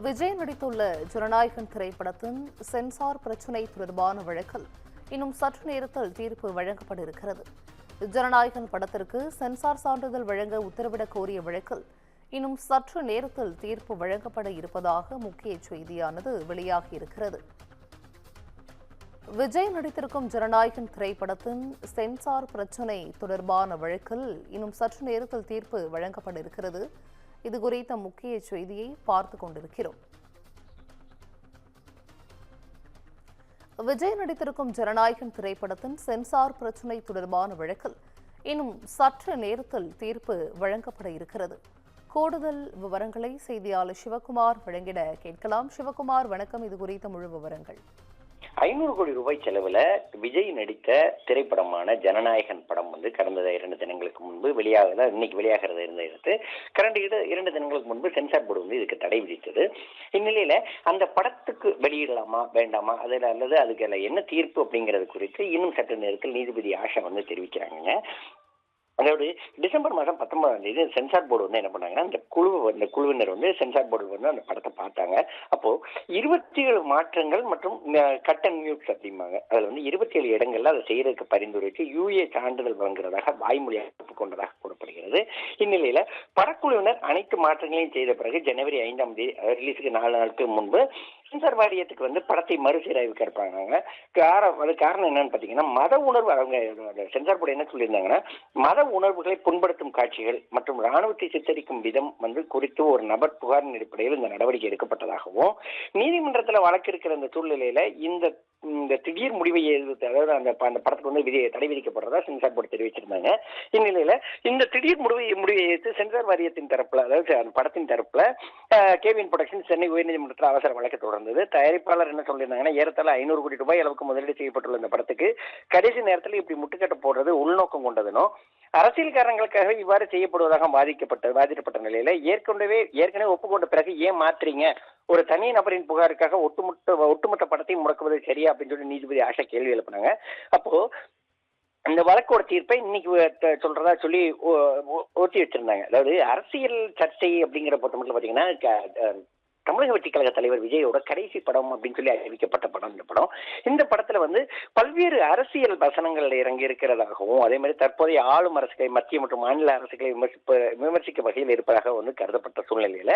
விஜய் நடித்துள்ள ஜனநாயகன் திரைப்படத்தின் சென்சார் பிரச்சினை தொடர்பான வழக்கில் இன்னும் சற்று நேரத்தில் தீர்ப்பு வழங்கப்பட இருக்கிறது. ஜனநாயகன் படத்திற்கு சென்சார் சான்றிதழ் வழங்க உத்தரவிடக் கோரிய வழக்கில் இன்னும் சற்று நேரத்தில் தீர்ப்பு வழங்கப்பட இருப்பதாக முக்கிய செய்தியானது வெளியாகியிருக்கிறது. விஜய் நடித்திருக்கும் ஜனநாயகன் திரைப்படத்தின் சென்சார் பிரச்சினை தொடர்பான வழக்கில் இன்னும் சற்று நேரத்தில் தீர்ப்பு வழங்கப்பட இருக்கிறது. இது குறித்த முக்கிய செய்தியை பார்த்துக் கொண்டிருக்கிறோம். விஜய் நடித்திருக்கும் ஜனநாயகன் திரைப்படத்தின் சென்சார் பிரச்சினை தொடர்பான வழக்கில் இன்னும் சற்று நேரத்தில் தீர்ப்பு வழங்கப்பட இருக்கிறது. கூடுதல் விவரங்களை செய்தியாளர் சிவகுமார் வழங்கிட கேட்கலாம். சிவகுமார், வணக்கம். இது குறித்த முழு விவரங்கள். 500 கோடி ரூபாய் செலவுல விஜய் நடித்த திரைப்படமான ஜனநாயகன் படம் கடந்த 2 தினங்களுக்கு முன்பு இன்னைக்கு வெளியாகிறது இருந்தது. கடந்த 2 தினங்களுக்கு முன்பு சென்சார் போர்டு இதுக்கு தடை விதித்தது. இந்நிலையில அந்த படத்துக்கு வெளியிடலாமா வேண்டாமா அல்லது அதுக்கு என்ன தீர்ப்பு அப்படிங்கிறது குறித்து இன்னும் சற்று நேரத்தில் நீதிபதி ஆஷா தெரிவிக்கிறாங்க. அதாவது டிசம்பர் மாதம் 19ஆம் தேதி சென்சார் போர்டு என்ன பண்ணாங்கன்னா இந்த குழுவினர் சென்சார் போர்டு அந்த படத்தை பார்த்தாங்க. அப்போ 27 மாற்றங்கள் மற்றும் கட் அண்ட் மியூட்ஸ் அப்படிம்பாங்க. அதுல 27 இடங்கள்ல அதை செய்யறதுக்கு பரிந்துரைத்து UA சான்றிதழ் வழங்குறதாக வாய்மொழியாக ஒப்புக்கொண்டதாக கூறப்படுகிறது. இந்நிலையில படக்குழுவினர் அனைத்து மாற்றங்களையும் செய்த பிறகு ஜனவரி 5ஆம் தேதி ரிலீஸுக்கு 4 நாட்களுக்கு முன்பு சென்சார் வாரியத்துக்கு படத்தை மறுசீராய்வுக்கு இருப்பாங்க. அது காரணம் என்னன்னு பாத்தீங்கன்னா மத உணர்வு. அவங்க சென்சார் போர்டு என்ன சொல்லியிருந்தாங்கன்னா மத உணர்வுகளை புண்படுத்தும் காட்சிகள் மற்றும் ராணுவத்தை சித்தரிக்கும் விதம் குறித்து ஒரு நபர் புகாரின் அடிப்படையில் இந்த நடவடிக்கை எடுக்கப்பட்டதாகவும் நீதிமன்றத்தில் வழக்கு இருக்கிற இந்த சூழ்நிலையில இந்த திடீர் முடிவை அதாவது அந்த படத்துக்கு தடை விதிக்கப்படுறதா சென்சார் போர்டு தெரிவிச்சிருந்தாங்க. இந்நிலையில இந்த திடீர் முடிவை எடுத்து சென்சார் வாரியத்தின் தரப்புல, அதாவது அந்த படத்தின் தரப்புல கேவின் புரொடக்ஷன் சென்னை உயர்நீதிமன்றத்தில் அவசர வழக்கு தொடர்ந்தது. தயாரிப்பாளர் என்ன சொல்லியிருந்தாங்கன்னா ஏறத்தாழ 500 கோடி ரூபாய் அளவுக்கு முதலீடு செய்யப்பட்டுள்ள இந்த படத்துக்கு கடைசி நேரத்தில் இப்படி முட்டுக்கட்ட போடுறது உள்நோக்கம் கொண்டதுனோ அரசியல் காரணங்களுக்காக இவ்வாறு செய்யப்படுவதாக வாதிடப்பட்ட நிலையில ஏற்கனவே ஒப்புக்கொண்ட பிறகு ஏன் மாற்றீங்க, ஒரு தனி நபரின் புகாருக்காக ஒட்டுமொத்த படத்தையும் முடக்குவது சரியா அப்படின்னு சொல்லி நீதிபதி ஆஷா கேள்வி எழுப்பினாங்க. அப்போ இந்த வழக்கோட தீர்ப்பை இன்னைக்கு சொல்றதா சொல்லி ஒத்தி வச்சிருந்தாங்க. அதாவது அரசியல் சர்ச்சை அப்படிங்கிற பொறுத்த மட்டும் பாத்தீங்கன்னா தமிழக வெற்றி கழக தலைவர் விஜயோட கடைசி படம் அப்படின்னு சொல்லி அறிவிக்கப்பட்ட படம் இந்த படம். இந்த படத்துல பல்வேறு அரசியல் வசனங்கள் இறங்கி இருக்கிறதாகவும் அதே மாதிரி தற்போதைய ஆளும் அரசுகளை மத்திய மற்றும் மாநில அரசுகளை விமர்சிக்க வகையில் இருப்பதாக கருதப்பட்ட சூழ்நிலையில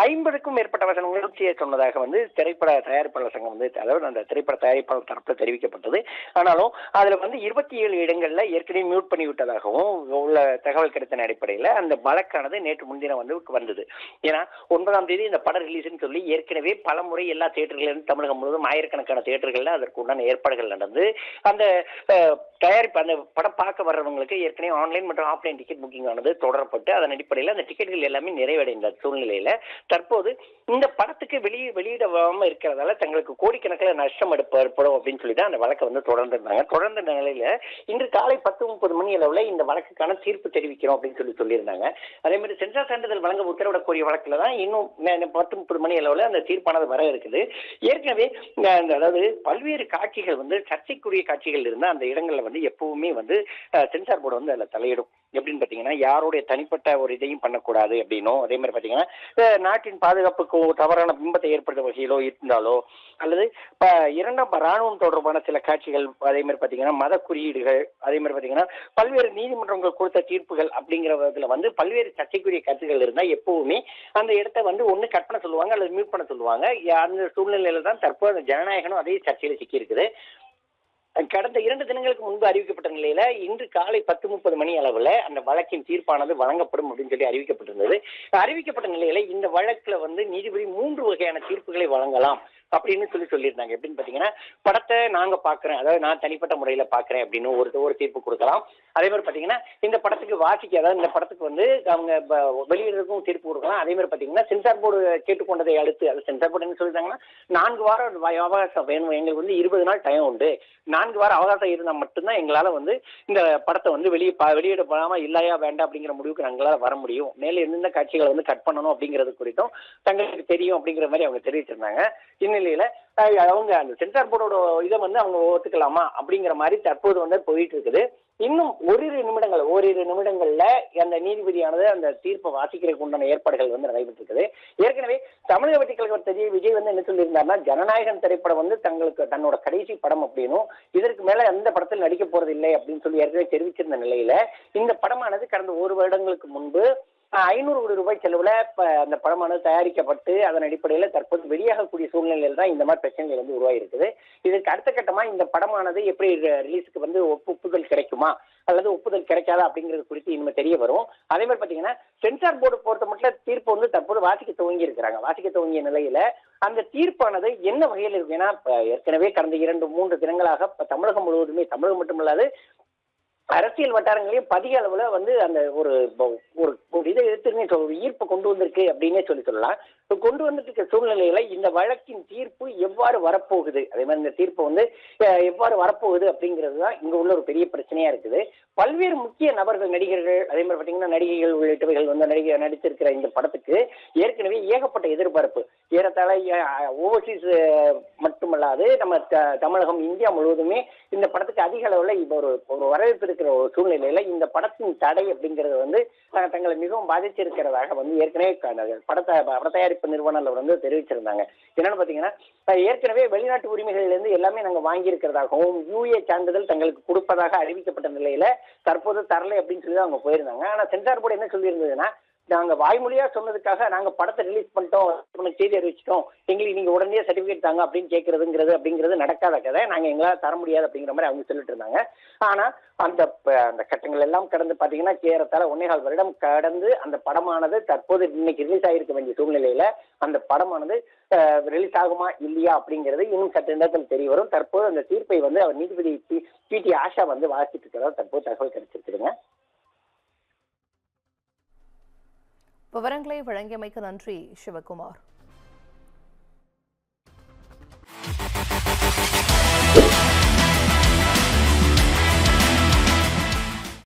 50க்கும் மேற்பட்ட வசனங்கள் சொன்னதாக திரைப்பட தயாரிப்பாளர் சங்கம் அதாவது அந்த திரைப்பட தயாரிப்பாளர் தரப்புல தெரிவிக்கப்பட்டது. ஆனாலும் அதுல 27 இடங்கள்ல ஏற்கனவே மியூட் பண்ணி விட்டதாகவும் உள்ள தகவல் கிடைத்த அடிப்படையில அந்த வழக்கானது நேற்று முன்தினம் வந்தது. ஏன்னா 9ஆம் தேதி இந்த படம் ரிலீஸ் சொல்லி ஏற்கனவே பல முறை எல்லா தியேட்டர்களிலும் தமிழகம் முழுவதும் ஆயிரக்கணக்கான தியேட்டர்கள்ல அதற்கு உண்டான ஏற்பாடுகள் நடந்து அந்த தயாரிப்பு அந்த படம் பார்க்க வர்றவங்களுக்கு ஏற்கனவே ஆன்லைன் மற்றும் ஆஃப்லைன் டிக்கெட் புக்கிங் ஆனது தொடரப்பட்டு அதன் அடிப்படையில் அந்த டிக்கெட்டுகள் எல்லாமே நிறைவடைந்த சூழ்நிலையில தற்போது இந்த படத்துக்கு வெளியிடாம இருக்கிறதால தங்களுக்கு கோடிக்கணக்கில் நஷ்டம் ஏற்படும் அப்படின்னு சொல்லி தான் அந்த வழக்கை தொடர்ந்திருந்தாங்க. தொடர்ந்த நிலையில இன்று காலை 10:30 மணி அளவுல இந்த வழக்குக்கான தீர்ப்பு தெரிவிக்கிறோம் அப்படின்னு சொல்லியிருந்தாங்க. அதே மாதிரி சென்சார் சான்றிதழ் வழங்க உத்தரவிடக்கூடிய வழக்குல தான் இன்னும் 10:30 மணி அளவுல அந்த தீர்ப்பானது வர இருக்குது. ஏற்கனவே அதாவது பல்வேறு காட்சிகள் சர்ச்சைக்குரிய காட்சிகள் இருந்தா அந்த இடங்கள்ல எப்பவுமே சென்சார் போர்டு அதுல தலையிடும். எப்படின்னு பாத்தீங்கன்னா யாருடைய தனிப்பட்ட ஒரு இதையும் பண்ணக்கூடாது அப்படின்னும், அதே மாதிரி பாத்தீங்கன்னா நாட்டின் பாதுகாப்புக்கு தவறான பிம்பத்தை ஏற்படுத்த வகையிலோ இருந்தாலோ அல்லது இரண்டாம் ராணுவம் தொடர்பான சில காட்சிகள், அதே மாதிரி பாத்தீங்கன்னா மத குறியீடுகள், அதே மாதிரி பாத்தீங்கன்னா பல்வேறு நீதிமன்றங்கள் கொடுத்த தீர்ப்புகள் அப்படிங்கிறதுல பல்வேறு சர்ச்சைக்குரிய கருத்துக்கள் இருந்தா எப்பவுமே அந்த இடத்தை ஒண்ணு கட் பண்ண சொல்லுவாங்க அல்லது மியூட் பண்ண சொல்லுவாங்க. அந்த சூழ்நிலையில தான் தற்போது ஜனநாயகனும் அதே சர்ச்சையில சிக்கி இருக்குது. கடந்த 2 தினங்களுக்கு முன்பு அறிவிக்கப்பட்ட நிலையில இன்று காலை 10:30 மணி அளவுல அந்த வழக்கின் தீர்ப்பானது வழங்கப்படும் அப்படின்னு சொல்லி அறிவிக்கப்பட்டிருந்தது. அறிவிக்கப்பட்ட நிலையில இந்த வழக்குல நீதிபதி 3 வகையான தீர்ப்புகளை வழங்கலாம் அப்படின்னு சொல்லியிருந்தாங்க. எப்படின்னு பாத்தீங்கன்னா படத்தை நாங்க பாக்குறேன், அதாவது நான் தனிப்பட்ட முறையில பாக்குறேன் அப்படின்னு ஒரு தீர்ப்பு கொடுக்கலாம். அதே மாதிரி பாத்தீங்கன்னா இந்த படத்துக்கு அதாவது இந்த படத்துக்கு அவங்க வெளியிடுறதுக்கும் தீர்ப்பு கொடுக்கலாம். அதே மாதிரி பாத்தீங்கன்னா சென்சார் போர்டு கேட்டுக்கொண்டதை அடுத்து அது சென்சார் போர்டு என்ன சொல்லிட்டாங்கன்னா 4 வாரம் அவகாசம் வேணும், எங்களுக்கு 20 நாள் டைம் உண்டு, 4 வாரம் அவகாசம் இருந்தா மட்டும்தான் எங்களால இந்த படத்தை வெளியிட போகாம இல்லையா வேண்டாம் அப்படிங்கிற முடிவுக்கு எங்களால வர முடியும். மேல எந்தெந்த காட்சிகளை கட் பண்ணணும் அப்படிங்கிறது குறித்தும் தங்களுக்கு தெரியும் அப்படிங்கிற மாதிரி அவங்க தெரிவிச்சிருந்தாங்க. இந்நிலையில அவங்க அந்த சென்சார் போர்டோட இதை அவங்க ஒத்துக்கலாமா அப்படிங்கிற மாதிரி தற்போது போயிட்டு இருக்குது. இன்னும் ஓரிரு நிமிடங்கள்ல அந்த நீதிபதியானது அந்த தீர்ப்பை வாசிக்கிறதுக்கு உண்டான ஏற்பாடுகள் வந்து நடைபெற்று இருக்குது. ஏற்கனவே தமிழக வெற்றிக் கழக விஜய் வந்து என்ன சொல்லியிருந்தாருன்னா, ஜனநாயகன் திரைப்படம் வந்து தன்னோட கடைசி படம் அப்படின்னும், இதற்கு மேல எந்த படத்தில் நடிக்க போறது இல்லை அப்படின்னு சொல்லி ஏற்கனவே தெரிவிச்சிருந்த நிலையில இந்த படமானது கடந்த 1 வருடங்களுக்கு முன்பு 500 கோடி ரூபாய் செலவுல அந்த படமானது தயாரிக்கப்பட்டு அதன் அடிப்படையில தற்போது வெளியாகக்கூடிய சூழ்நிலையில் தான் இந்த மாதிரி பிரச்சனைகள் வந்து உருவாகிருக்குது. இதற்கு அடுத்த கட்டமா இந்த படமானது எப்படி ரிலீஸுக்கு வந்து ஒப்புதல் கிடைக்குமா அல்லது ஒப்புதல் கிடைக்காதா அப்படிங்கிறது குறித்து இனிமே தெரிய வரும். அதே மாதிரி பாத்தீங்கன்னா சென்சார் போர்டு பொறுத்த மட்டும் தீர்ப்பு வந்து தற்போது வாசிக்க துவங்கிய நிலையில அந்த தீர்ப்பானது என்ன வகையில் இருக்கு? ஏன்னா ஏற்கனவே கடந்த 2-3 தினங்களாக தமிழகம் முழுவதுமே, தமிழகம் மட்டுமல்லாது அரசியல் வட்டாரங்களையும் அதிக அளவுல வந்து அந்த ஒரு இதை எடுத்து ஒரு ஈர்ப்பு கொண்டு வந்திருக்கு அப்படின்னே சொல்லலாம். கொண்டு வந்துட்டு இருக்க சூழ்நிலையில இந்த வழக்கின் தீர்ப்பு எவ்வாறு வரப்போகுது, அதே மாதிரி இந்த தீர்ப்பு வந்து எவ்வாறு வரப்போகுது அப்படிங்கிறது தான் இங்க உள்ள ஒரு பெரிய பிரச்சனையா இருக்குது. பல்வேறு முக்கிய நபர்கள், நடிகர்கள், அதே மாதிரி பாத்தீங்கன்னா நடிகைகள் உள்ளிட்டவைகள் வந்து நடித்திருக்கிற இந்த படத்துக்கு ஏற்கனவே ஏகப்பட்ட எதிர்பார்ப்பு. ஏறத்தாழ ஓவர்சீஸ் மட்டுமல்லாது நம்ம தமிழகம், இந்தியா முழுவதுமே இந்த படத்துக்கு அதிக அளவுல இப்ப ஒரு வரவேற்பு இருக்கிற ஒரு சூழ்நிலையில இந்த படத்தின் தடை அப்படிங்கிறது வந்து தங்களை மிகவும் பாதிச்சிருக்கிறதாக வந்து ஏற்கனவே பட தயாரிப்பு நிறுவனம் வந்து தெரிவிச்சிருந்தாங்க. என்னன்னு பாத்தீங்கன்னா, ஏற்கனவே வெளிநாட்டு உரிமைகள்ல இருந்து எல்லாமே நாங்க வாங்கி இருக்கிறதாகவும் UA சான்றிதழ் தங்களுக்கு கொடுப்பதாக அறிவிக்கப்பட்ட நிலையில தற்போது தரலை அப்படின்னு சொல்லி அவங்க போயிருந்தாங்க. ஆனா சென்சார் போர்டு என்ன சொல்லி இருந்ததுன்னா, நாங்க வாய்மொழியா சொன்னதுக்காக நாங்க படத்தை ரிலீஸ் பண்ணிட்டோம், செய்தி அறிவிச்சிட்டோம், எங்களுக்கு நீங்க உடனே சர்டிபிகேட் தாங்க அப்படின்னு அப்படிங்கிறது நடக்காத கதை, நாங்க எங்களால் தர முடியாது அப்படிங்கிற மாதிரி அவங்க சொல்லிட்டு இருந்தாங்க. ஆனா அந்த கட்டங்கள் எல்லாம் கடந்து பாத்தீங்கன்னா ஏறத்தாழ 1.25 வருடம் கடந்து அந்த படமானது தற்போது இன்னைக்கு ரிலீஸ் ஆகிருக்க வேண்டிய சூழ்நிலையில அந்த படமானது ரிலீஸ் ஆகுமா இல்லையா அப்படிங்கிறது இன்னும் சற்று நேரத்தில் தெரிய வரும். தற்போது அந்த தீர்ப்பை வந்து அவர் நீதிபதி PT ஆஷா வந்து வாசிட்டு இருக்கிறதா தற்போது தகவல் கிடைச்சிருக்குதுங்க. விவரங்களை வழங்கியமைக்கு நன்றி சிவகுமார்.